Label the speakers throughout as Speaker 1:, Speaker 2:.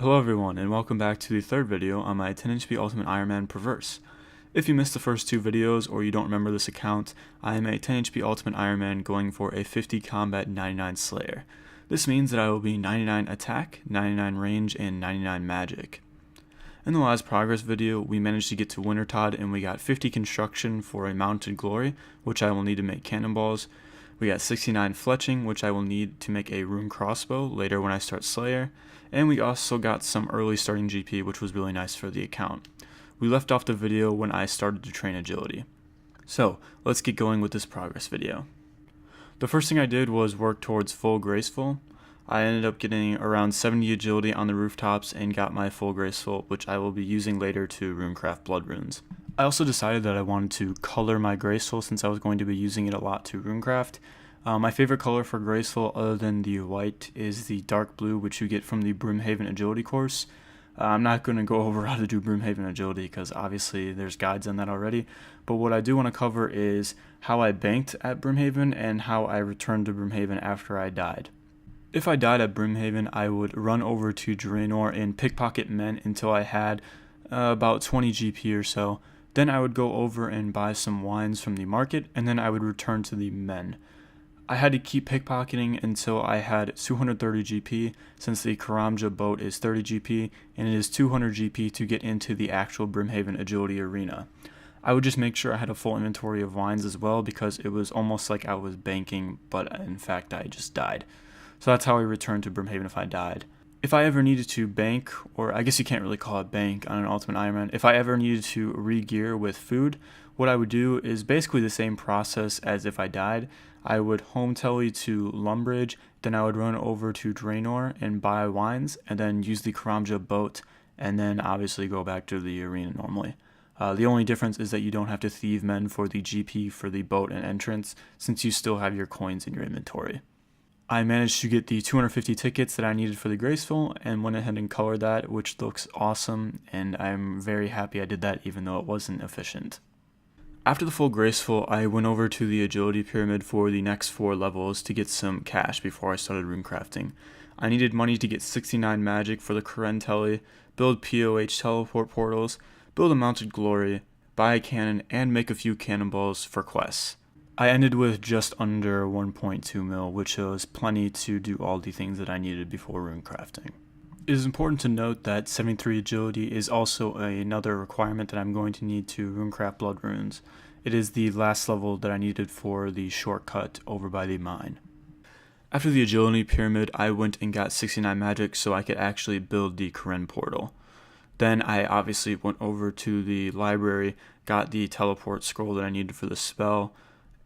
Speaker 1: Hello everyone, and welcome back to the third video on my 10 HP Ultimate Iron Man Perverse. If you missed the first two videos or you don't remember this account, I am a 10 HP Ultimate Iron Man going for a 50 combat 99 Slayer. This means that I will be 99 attack, 99 range, and 99 magic. In the last progress video, we managed to get to Wintertodt and we got 50 construction for a Mounted Glory, which I will need to make cannonballs. We got 69 fletching, which I will need to make a rune crossbow later when I start Slayer, and we also got some early starting GP, which was really nice for the account. We left off the video when I started to train agility. So, let's get going with this progress video. The first thing I did was work towards full graceful. I ended up getting around 70 agility on the rooftops and got my full graceful, which I will be using later to runecraft blood runes. I also decided that I wanted to color my graceful since I was going to be using it a lot to runecraft. My favorite color for graceful other than the white is the dark blue, which you get from the Brimhaven agility course. I'm not going to go over how to do Brimhaven agility because obviously there's guides on that already, but what I do want to cover is how I banked at Brimhaven and how I returned to Brimhaven after I died. If I died at Brimhaven, I would run over to Draenor and pickpocket men until I had about 20 GP or so. Then I would go over and buy some wines from the market, and then I would return to the men. I had to keep pickpocketing until I had 230 GP, since the Karamja boat is 30 GP, and it is 200 GP to get into the actual Brimhaven agility arena. I would just make sure I had a full inventory of wines as well, because it was almost like I was banking, but in fact I just died. So that's how I returned to Brimhaven if I died. If I ever needed to bank, or I guess you can't really call it bank on an Ultimate Iron Man, if I ever needed to re-gear with food, what I would do is basically the same process as if I died. I would home tele to Lumbridge, then I would run over to Draenor and buy wines, and then use the Karamja boat, and then obviously go back to the arena normally. The only difference is that you don't have to thieve men for the GP for the boat and entrance, since you still have your coins in your inventory. I managed to get the 250 tickets that I needed for the graceful and went ahead and colored that, which looks awesome, and I'm very happy I did that even though it wasn't efficient. After the full graceful, I went over to the agility pyramid for the next 4 levels to get some cash before I started runecrafting. I needed money to get 69 magic for the Karen Tele, build POH teleport portals, build a Mounted Glory, buy a cannon, and make a few cannonballs for quests. I ended with just under 1.2 mil, which was plenty to do all the things that I needed before runecrafting. It is important to note that 73 agility is also another requirement that I'm going to need to runecraft blood runes. It is the last level that I needed for the shortcut over by the mine. After the agility pyramid, I went and got 69 magic so I could actually build the Karen portal. Then I obviously went over to the library, got the teleport scroll that I needed for the spell,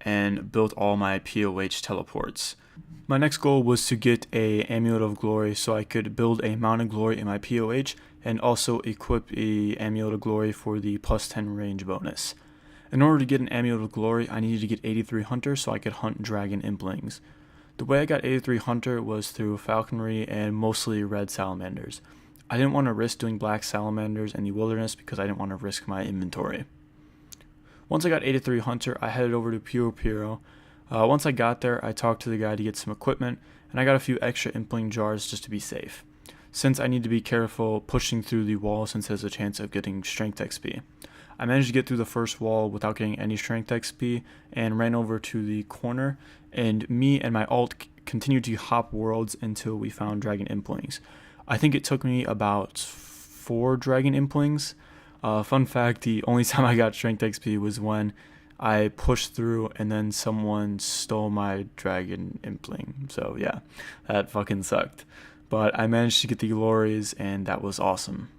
Speaker 1: and built all my POH teleports. My next goal was to get a Amulet of Glory so I could build a Mounted Glory in my POH and also equip a Amulet of Glory for the plus 10 range bonus. In order to get an Amulet of Glory, I needed to get 83 Hunter so I could hunt Dragon Implings. The way I got 83 Hunter was through falconry and mostly red salamanders. I didn't want to risk doing black salamanders in the wilderness because I didn't want to risk my inventory. Once I got 83 Hunter, I headed over to Puro Puro. Once I got there, I talked to the guy to get some equipment, and I got a few extra Impling jars just to be safe, since I need to be careful pushing through the wall since there's a chance of getting Strength XP. I managed to get through the first wall without getting any Strength XP, and ran over to the corner, and me and my alt continued to hop worlds until we found Dragon Implings. I think it took me about 4 Dragon Implings. Fun fact, the only time I got Strength XP was when I pushed through and then someone stole my Dragon Impling. So yeah, that fucking sucked. But I managed to get the glories and that was awesome.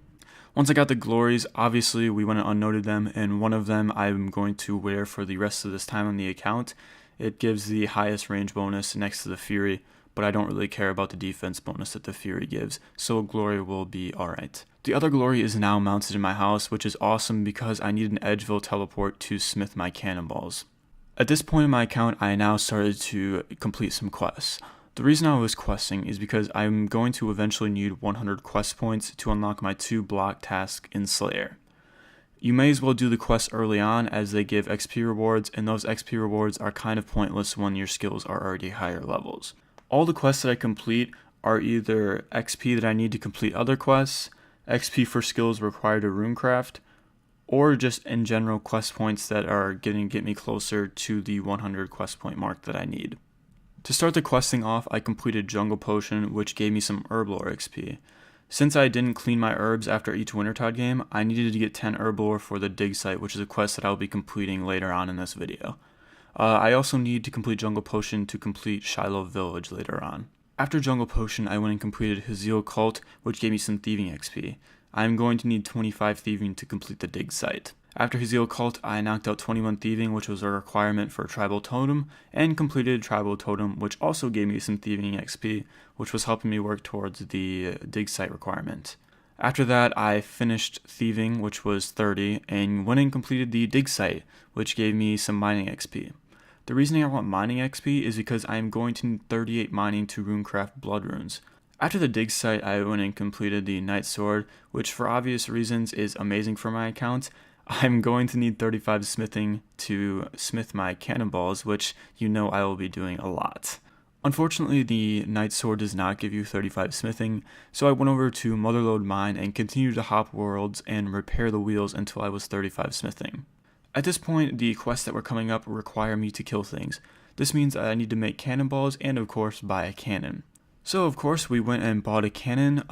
Speaker 1: Once I got the glories, obviously we went and unnoted them, and one of them I'm going to wear for the rest of this time on the account. It gives the highest range bonus next to the Fury, but I don't really care about the defense bonus that the Fury gives, so Glory will be alright. The other Glory is now mounted in my house, which is awesome because I need an Edgeville teleport to smith my cannonballs. At this point in my account, I now started to complete some quests. The reason I was questing is because I'm going to eventually need 100 quest points to unlock my 2 block tasks in Slayer. You may as well do the quests early on as they give XP rewards, and those XP rewards are kind of pointless when your skills are already higher levels. All the quests that I complete are either XP that I need to complete other quests, XP for skills required to runecraft, or just in general quest points that are going to get me closer to the 100 quest point mark that I need. To start the questing off, I completed Jungle Potion, which gave me some Herb Lore XP. Since I didn't clean my herbs after each Wintertide game, I needed to get 10 Herb Lore for the dig site, which is a quest that I'll be completing later on in this video. I also need to complete Jungle Potion to complete Shiloh Village later on. After Jungle Potion, I went and completed Hizil Cult, which gave me some Thieving XP. I'm going to need 25 Thieving to complete the dig site. After Hizil Cult, I knocked out 21 Thieving, which was a requirement for Tribal Totem, and completed Tribal Totem, which also gave me some Thieving XP, which was helping me work towards the dig site requirement. After that, I finished Thieving, which was 30, and went and completed the dig site, which gave me some Mining XP. The reason I want Mining XP is because I am going to need 38 mining to runecraft Blood Runes. After the dig site, I went and completed the Night Sword, which for obvious reasons is amazing for my account. I'm going to need 35 smithing to smith my cannonballs, which you know I will be doing a lot. Unfortunately, the Night Sword does not give you 35 smithing, so I went over to Motherlode Mine and continued to hop worlds and repair the wheels until I was 35 smithing. At this point, the quests that were coming up require me to kill things. This means I need to make cannonballs and of course buy a cannon. So of course we went and bought a cannon.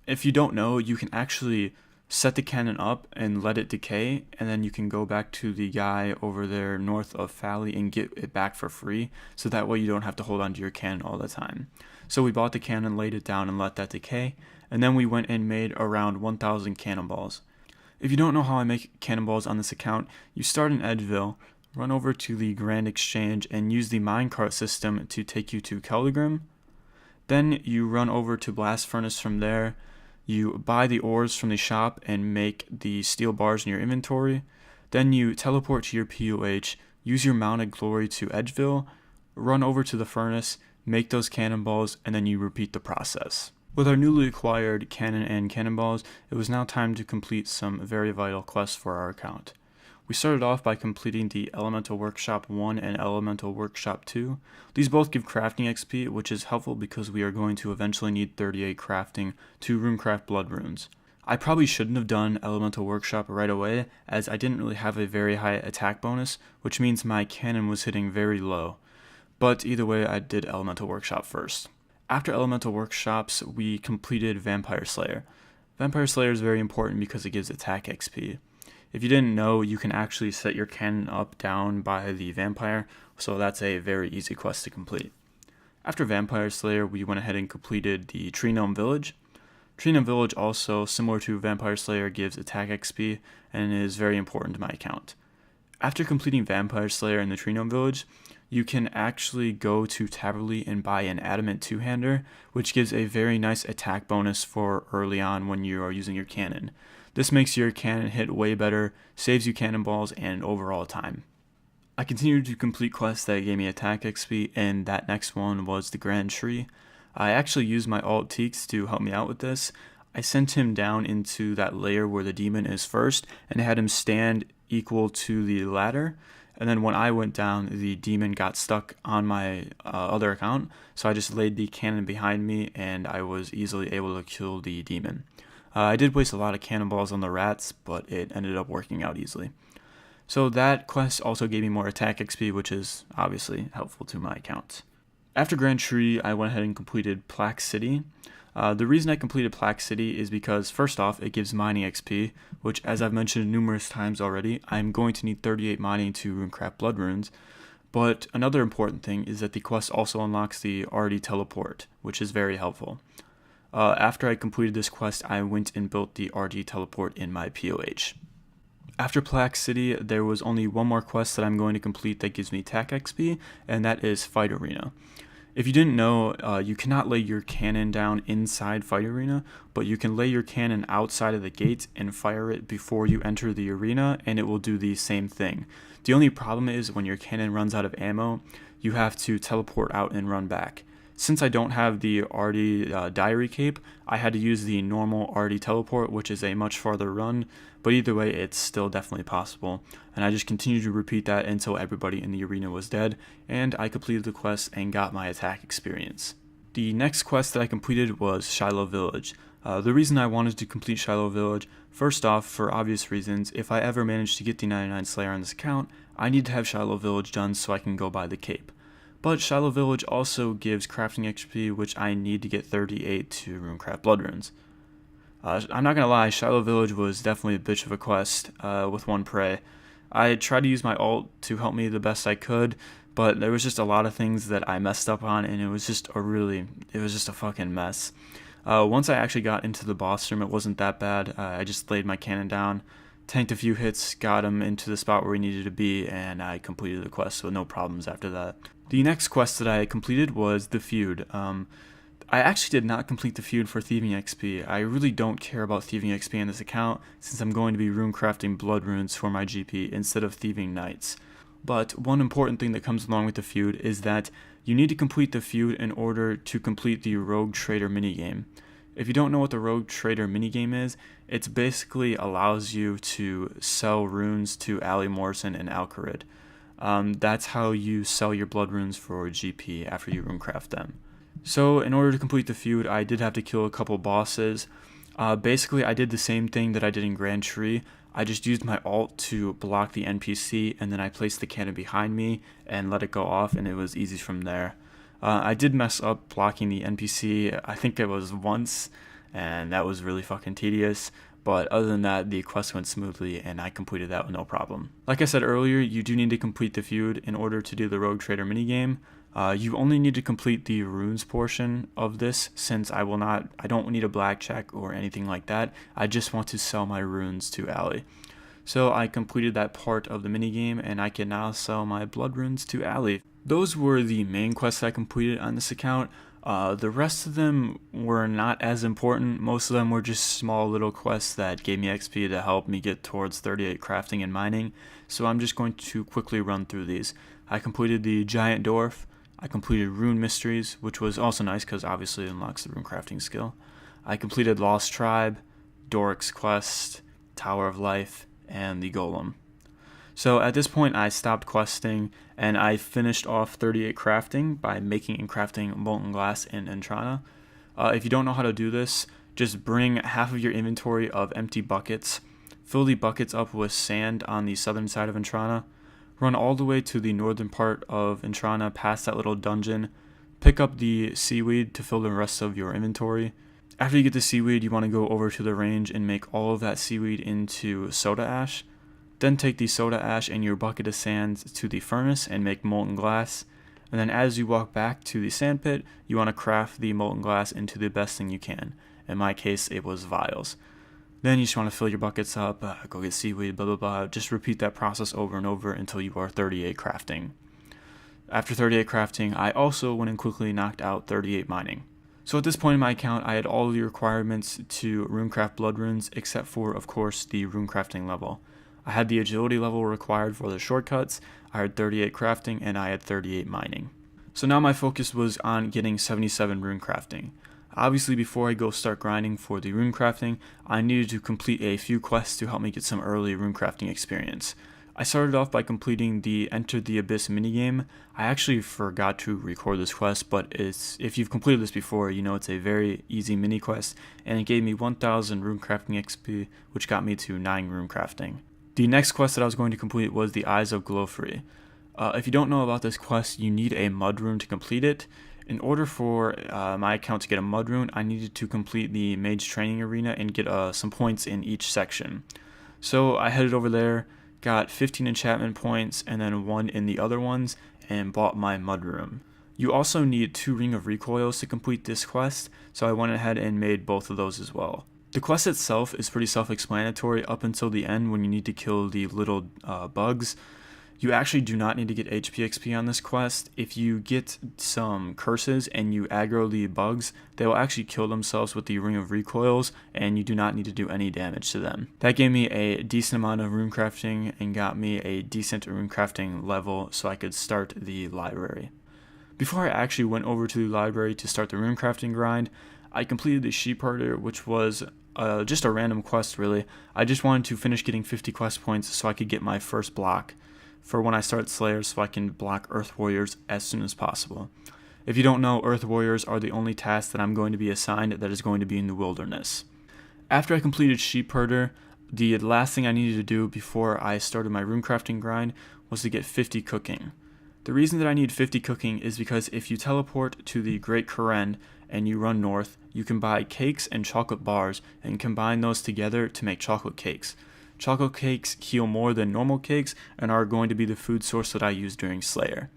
Speaker 1: If you don't know, you can actually set the cannon up and let it decay, and then you can go back to the guy over there north of Fally and get it back for free, so that way you don't have to hold on to your cannon all the time. So we bought the cannon, laid it down and let that decay, and then we went and made around 1,000 cannonballs. If you don't know how I make cannonballs on this account, you start in Edgeville, run over to the Grand Exchange and use the minecart system to take you to Keldegrim. Then you run over to Blast Furnace from there, you buy the ores from the shop and make the steel bars in your inventory. Then you teleport to your POH, use your Mounted Glory to Edgeville, run over to the furnace, make those cannonballs, and then you repeat the process. With our newly acquired cannon and cannonballs, it was now time to complete some very vital quests for our account. We started off by completing the Elemental Workshop 1 and Elemental Workshop 2. These both give crafting XP, which is helpful because we are going to eventually need 38 crafting to runecraft Blood Runes. I probably shouldn't have done Elemental Workshop right away, as I didn't really have a very high attack bonus, which means my cannon was hitting very low. But either way, I did Elemental Workshop first. After Elemental Workshops, we completed Vampire Slayer. Vampire Slayer is very important because it gives attack XP. If you didn't know, you can actually set your cannon up down by the vampire, so that's a very easy quest to complete. After Vampire Slayer, we went ahead and completed the Gnome Village. Gnome Village also, similar to Vampire Slayer, gives attack XP and is very important to my account. After completing Vampire Slayer in the Gnome Village, you can actually go to Taverley and buy an Adamant two-hander, which gives a very nice attack bonus for early on when you are using your cannon. This makes your cannon hit way better, saves you cannonballs, and overall time. I continued to complete quests that gave me attack XP, and that next one was the Grand Tree. I actually used my alt Teakss to help me out with this. I sent him down into that layer where the demon is first, and had him stand equal to the ladder. And then when I went down, the demon got stuck on my other account, so I just laid the cannon behind me, and I was easily able to kill the demon. I did waste a lot of cannonballs on the rats, but it ended up working out easily. So that quest also gave me more attack XP, which is obviously helpful to my account. After Grand Tree, I went ahead and completed Plaque City. The reason I completed Plaque City is because, first off, it gives mining XP, which, as I've mentioned numerous times already, I'm going to need 38 mining to runecraft Blood Runes. But another important thing is that the quest also unlocks the RD Teleport, which is very helpful. After I completed this quest, I went and built the RD Teleport in my POH. After Plaque City, there was only one more quest that I'm going to complete that gives me attack XP, and that is Fight Arena. If you didn't know, you cannot lay your cannon down inside Fight Arena, but you can lay your cannon outside of the gate and fire it before you enter the arena, and it will do the same thing. The only problem is when your cannon runs out of ammo, you have to teleport out and run back. Since I don't have the RD Diary Cape, I had to use the normal RD Teleport, which is a much farther run, but either way, it's still definitely possible. And I just continued to repeat that until everybody in the arena was dead, and I completed the quest and got my attack experience. The next quest that I completed was Shiloh Village. The reason I wanted to complete Shiloh Village, first off, for obvious reasons, if I ever manage to get the 99 Slayer on this account, I need to have Shiloh Village done so I can go buy the cape. But Shiloh Village also gives crafting XP, which I need to get 38 to runecraft blood runes. I'm not gonna lie, Shiloh Village was definitely a bitch of a quest with one prey. I tried to use my ult to help me the best I could, but there was just a lot of things that I messed up on, and it was just a fucking mess. Once I actually got into the boss room, it wasn't that bad. I just laid my cannon down, tanked a few hits, got him into the spot where he needed to be, and I completed the quest with no problems after that. The next quest that I completed was the feud. I actually did not complete the feud for thieving XP. I really don't care about thieving XP on this account, since I'm going to be runecrafting blood runes for my GP instead of thieving knights. But one important thing that comes along with the feud is that you need to complete the feud in order to complete the Rogue Trader minigame. If you don't know what the Rogue Trader minigame is, it basically allows you to sell runes to Ali Morrison and Alcarid. That's how you sell your blood runes for GP after you runecraft them. So in order to complete the feud, I did have to kill a couple bosses. Basically, I did the same thing that I did in Grand Tree. I just used my ult to block the NPC, and then I placed the cannon behind me and let it go off, and it was easy from there. I did mess up blocking the NPC, I think it was once, and that was really fucking tedious. But other than that, the quest went smoothly, and I completed that with no problem. Like I said earlier, you do need to complete the feud in order to do the Rogue Trader minigame. You only need to complete the runes portion of this, since I don't need a black check or anything like that. I just want to sell my runes to Ali. So I completed that part of the minigame, and I can now sell my blood runes to Ali. Those were the main quests I completed on this account. The rest of them were not as important. Most of them were just small little quests that gave me XP to help me get towards 38 crafting and mining. So I'm just going to quickly run through these. I completed the Giant Dwarf. I completed Rune Mysteries, which was also nice because obviously it unlocks the rune crafting skill. I completed Lost Tribe, Doric's Quest, Tower of Life, and the Golem. So at this point I stopped questing, and I finished off 38 crafting by making and crafting molten glass in Entrana. If you don't know how to do this, just bring half of your inventory of empty buckets, fill the buckets up with sand on the southern side of Entrana, run all the way to the northern part of Entrana past that little dungeon, pick up the seaweed to fill the rest of your inventory. After you get the seaweed, you want to go over to the range and make all of that seaweed into soda ash. Then take the soda ash and your bucket of sand to the furnace and make molten glass. And then as you walk back to the sand pit, you want to craft the molten glass into the best thing you can. In my case, it was vials. Then you just want to fill your buckets up, go get seaweed, blah blah blah. Just repeat that process over and over until you are 38 crafting. After 38 crafting, I also went and quickly knocked out 38 mining. So at this point in my account, I had all of the requirements to runecraft blood runes, except for, of course, the runecrafting level. I had the agility level required for the shortcuts, I had 38 crafting, and I had 38 mining. So now my focus was on getting 77 runecrafting. Obviously, before I go start grinding for the runecrafting, I needed to complete a few quests to help me get some early runecrafting experience. I started off by completing the Enter the Abyss minigame. I actually forgot to record this quest, but if you've completed this before, you know it's a very easy mini quest, and it gave me 1000 runecrafting XP, which got me to 9 runecrafting. The next quest that I was going to complete was the Eyes of Glowfree. If you don't know about this quest, you need a mud rune to complete it. In order for my account to get a mud rune, I needed to complete the Mage Training Arena and get some points in each section. So I headed over there, got 15 enchantment points and then 1 in the other ones, and bought my mud rune. You also need 2 Ring of Recoils to complete this quest, so I went ahead and made both of those as well. The quest itself is pretty self-explanatory up until the end when you need to kill the little bugs. You actually do not need to get HP XP on this quest. If you get some curses and you aggro the bugs, they will actually kill themselves with the Ring of Recoils, and you do not need to do any damage to them. That gave me a decent amount of runecrafting and got me a decent runecrafting level so I could start the library. Before I actually went over to the library to start the runecrafting grind, I completed the sheep herder, which was just a random quest really. I just wanted to finish getting 50 quest points so I could get my first block for when I start Slayer, so I can block Earth Warriors as soon as possible. If you don't know, Earth Warriors are the only task that I'm going to be assigned that is going to be in the wilderness. After I completed Sheep Herder, the last thing I needed to do before I started my runecrafting grind was to get 50 cooking. The reason that I need 50 cooking is because if you teleport to the Great Karen and you run north, you can buy cakes and chocolate bars and combine those together to make chocolate cakes. Chocolate cakes heal more than normal cakes and are going to be the food source that I use during Slayer.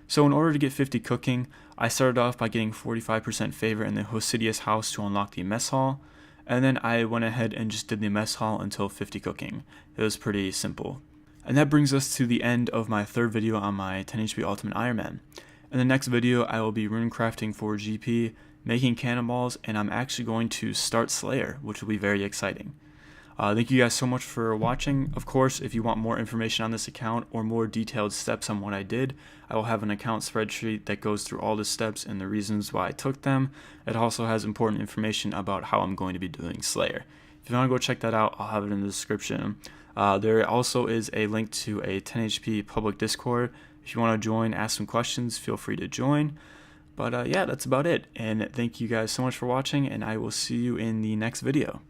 Speaker 1: So in order to get 50 cooking, I started off by getting 45% favor in the Hosidius house to unlock the mess hall, and then I went ahead and just did the mess hall until 50 cooking. It was pretty simple. And that brings us to the end of my third video on my 10 HP Ultimate Iron Man. In the next video, I will be runecrafting for GP, making cannonballs, and I'm actually going to start Slayer, which will be very exciting. Thank you guys so much for watching. Of course, if you want more information on this account or more detailed steps on what I did, I will have an account spreadsheet that goes through all the steps and the reasons why I took them. It also has important information about how I'm going to be doing Slayer. If you want to go check that out, I'll have it in the description. There also is a link to a 10 HP public Discord. If you want to join, ask some questions, feel free to join. But yeah, that's about it. And thank you guys so much for watching, and I will see you in the next video.